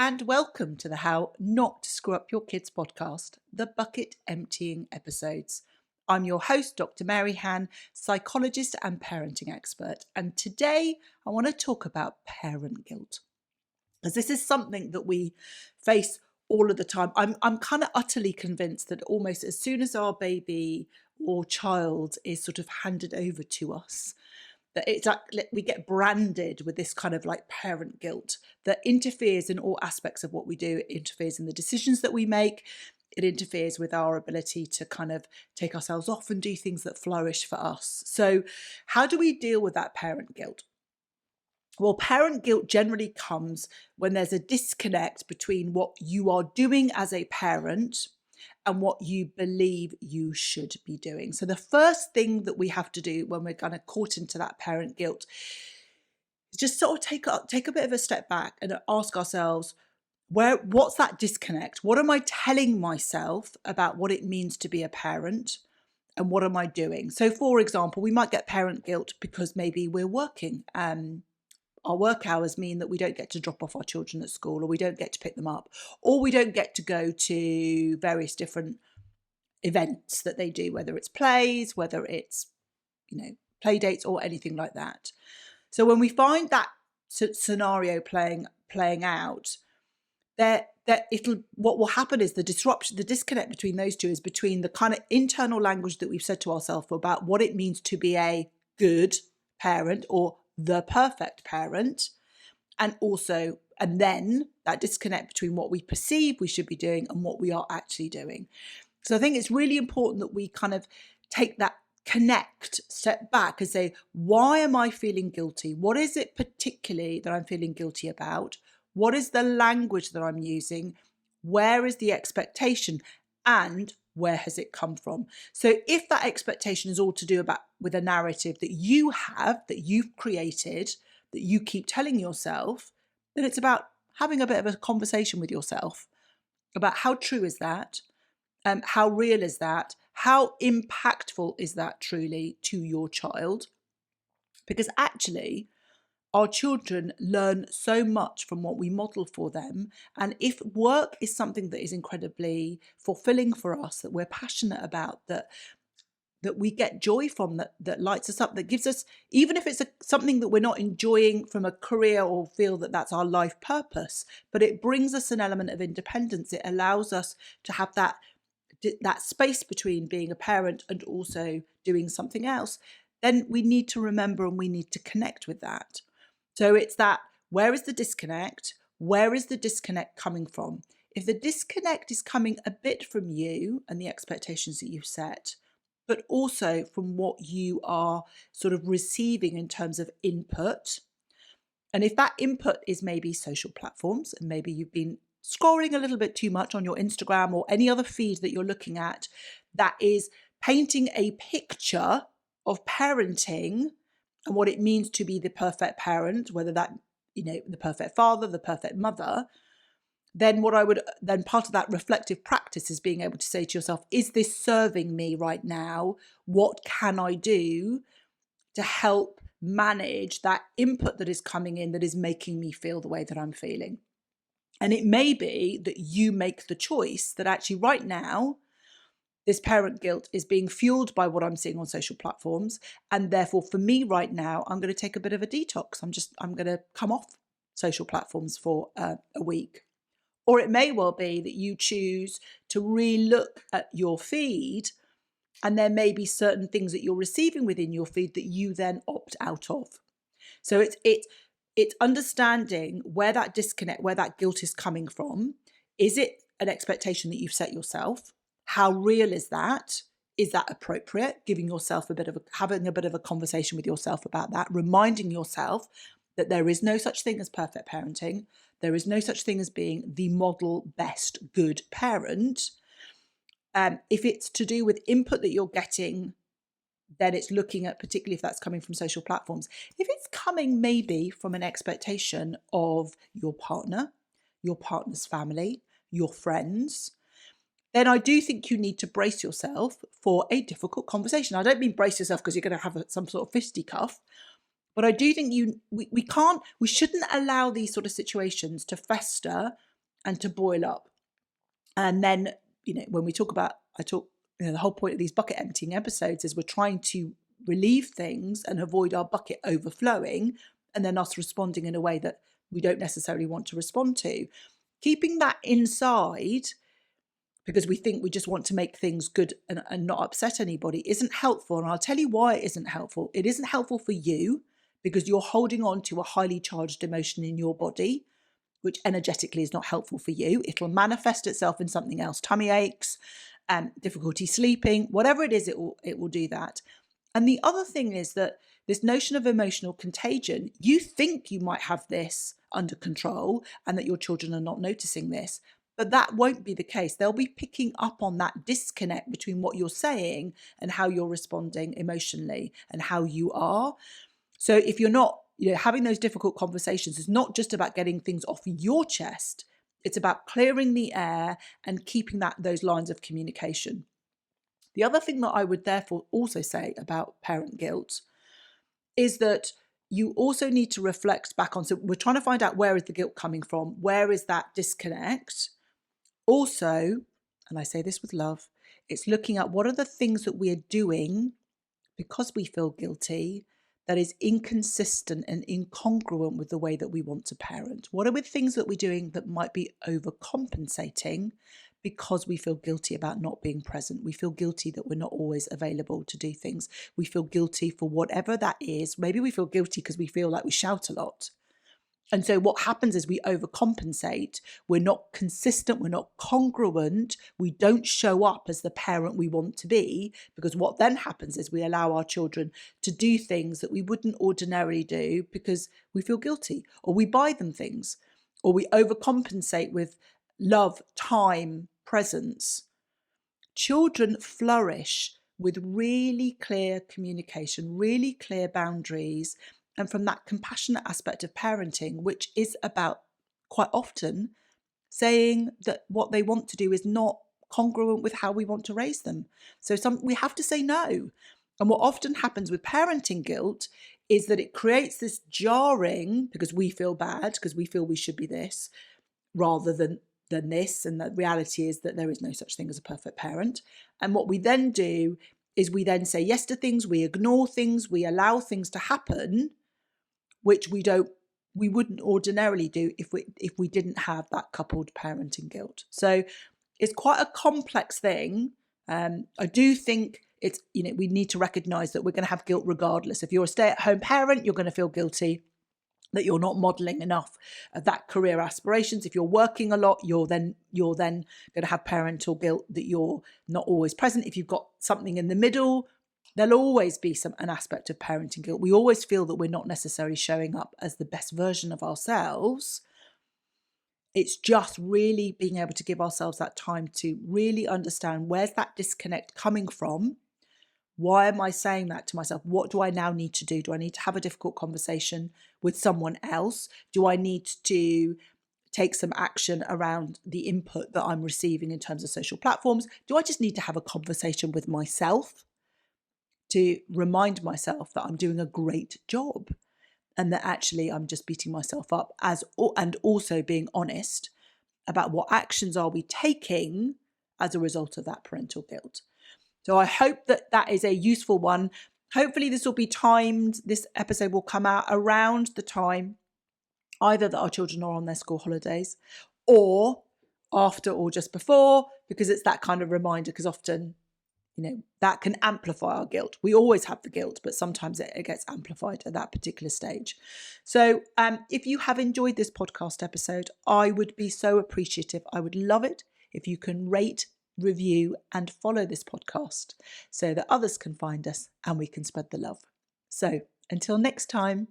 and welcome to the How Not to Screw Up Your Kids podcast, the bucket emptying episodes. I'm your host, Dr Maryhan, psychologist and parenting expert, and today I want to talk about parent guilt, because this is something that we face all of the time. I'm kind of utterly convinced that almost as soon as our baby or child is sort of handed over to us, that it's like we get branded with this kind of like parent guilt that interferes in all aspects of what we do. It interferes in the decisions that we make. It interferes with our ability to kind of take ourselves off and do things that flourish for us. So how do we deal with that parent guilt? Well, parent guilt generally comes when there's a disconnect between what you are doing as a parent and what you believe you should be doing. So the first thing that we have to do when we're kind of caught into that parent guilt is just sort of take a bit of a step back and ask ourselves, what's that disconnect? What am I telling myself about what it means to be a parent? And what am I doing? So for example, we might get parent guilt because maybe we're working. Our work hours mean that we don't get to drop off our children at school, or we don't get to pick them up, or we don't get to go to various different events that they do, whether it's plays, whether it's, play dates or anything like that. So when we find that scenario playing out, what will happen is the disruption, the disconnect between those two is between the kind of internal language that we've said to ourselves about what it means to be a good parent or the perfect parent, and then that disconnect between what we perceive we should be doing and what we are actually doing. So I think it's really important that we kind of take that step back and say, why am I feeling guilty? What is it particularly that I'm feeling guilty about? What is the language that I'm using? Where is the expectation? And where has it come from? So if that expectation is all to do with a narrative that you have, that you've created, that you keep telling yourself, then it's about having a bit of a conversation with yourself about how true is that? How real is that? How impactful is that truly to your child? Because actually, our children learn so much from what we model for them. And if work is something that is incredibly fulfilling for us, that we're passionate about, that we get joy from, that lights us up, that gives us, even if it's something that we're not enjoying from a career or feel that that's our life purpose, but it brings us an element of independence. It allows us to have that space between being a parent and also doing something else. Then we need to remember and we need to connect with that. So it's that, where is the disconnect? Where is the disconnect coming from? If the disconnect is coming a bit from you and the expectations that you've set, but also from what you are sort of receiving in terms of input, and if that input is maybe social platforms, and maybe you've been scrolling a little bit too much on your Instagram or any other feed that you're looking at, that is painting a picture of parenting and what it means to be the perfect parent, whether that, the perfect father, the perfect mother, then part of that reflective practice is being able to say to yourself, is this serving me right now? What can I do to help manage that input that is coming in that is making me feel the way that I'm feeling? And it may be that you make the choice that actually right now, this parent guilt is being fueled by what I'm seeing on social platforms. And therefore, for me right now, I'm going to take a bit of a detox. I'm going to come off social platforms for a week. Or it may well be that you choose to re-look at your feed, and there may be certain things that you're receiving within your feed that you then opt out of. So it's understanding where that disconnect, where that guilt is coming from. Is it an expectation that you've set yourself? How real is that? Is that appropriate? Having a bit of a conversation with yourself about that, reminding yourself that there is no such thing as perfect parenting. There is no such thing as being the model best good parent. If it's to do with input that you're getting, then it's looking at, particularly if that's coming from social platforms. If it's coming maybe from an expectation of your partner, your partner's family, your friends, then I do think you need to brace yourself for a difficult conversation. I don't mean brace yourself because you're going to have some sort of fisticuff, but I do think we shouldn't allow these sort of situations to fester and to boil up. And then, when we talk about, the whole point of these bucket emptying episodes is we're trying to relieve things and avoid our bucket overflowing, and then us responding in a way that we don't necessarily want to respond to. Keeping that inside because we think we just want to make things good and not upset anybody isn't helpful. And I'll tell you why it isn't helpful. It isn't helpful for you because you're holding on to a highly charged emotion in your body, which energetically is not helpful for you. It'll manifest itself in something else, tummy aches, difficulty sleeping, whatever it is, it will do that. And the other thing is that this notion of emotional contagion, you think you might have this under control and that your children are not noticing this, but that won't be the case. They'll be picking up on that disconnect between what you're saying and how you're responding emotionally and how you are. So if you're not, having those difficult conversations is not just about getting things off your chest. It's about clearing the air and keeping those lines of communication. The other thing that I would therefore also say about parent guilt is that you also need to reflect back on, so we're trying to find out where is the guilt coming from? Where is that disconnect? Also, and I say this with love, it's looking at what are the things that we are doing because we feel guilty that is inconsistent and incongruent with the way that we want to parent. What are the things that we're doing that might be overcompensating because we feel guilty about not being present? We feel guilty that we're not always available to do things. We feel guilty for whatever that is. Maybe we feel guilty because we feel like we shout a lot. And so what happens is we overcompensate. We're not consistent. We're not congruent. We don't show up as the parent we want to be, because what then happens is we allow our children to do things that we wouldn't ordinarily do because we feel guilty, or we buy them things, or we overcompensate with love, time, presence. Children flourish with really clear communication, really clear boundaries, and from that compassionate aspect of parenting, which is about quite often saying that what they want to do is not congruent with how we want to raise them. So we have to say no. And what often happens with parenting guilt is that it creates this jarring, because we feel bad, because we feel we should be this, rather than this. And the reality is that there is no such thing as a perfect parent. And what we then do is we then say yes to things, we ignore things, we allow things to happen, which we wouldn't ordinarily do if we didn't have that coupled parenting guilt. So it's quite a complex thing. I do think it's, we need to recognize that we're going to have guilt regardless. If you're a stay-at-home parent, you're going to feel guilty that you're not modeling enough of that career aspirations. If you're working a lot, you're then going to have parental guilt that you're not always present. If you've got something in the middle, there'll always be an aspect of parenting guilt. We always feel that we're not necessarily showing up as the best version of ourselves. It's just really being able to give ourselves that time to really understand, where's that disconnect coming from? Why am I saying that to myself? What do I now need to do? Do I need to have a difficult conversation with someone else? Do I need to take some action around the input that I'm receiving in terms of social platforms? Do I just need to have a conversation with myself to remind myself that I'm doing a great job and that actually I'm just beating myself up, and also being honest about what actions are we taking as a result of that parental guilt? So I hope that is a useful one. Hopefully this will be timed. This episode will come out around the time either that our children are on their school holidays, or after or just before, because it's that kind of reminder, because often, that can amplify our guilt. We always have the guilt, but sometimes it gets amplified at that particular stage. So if you have enjoyed this podcast episode, I would be so appreciative. I would love it if you can rate, review, and follow this podcast so that others can find us and we can spread the love. So until next time.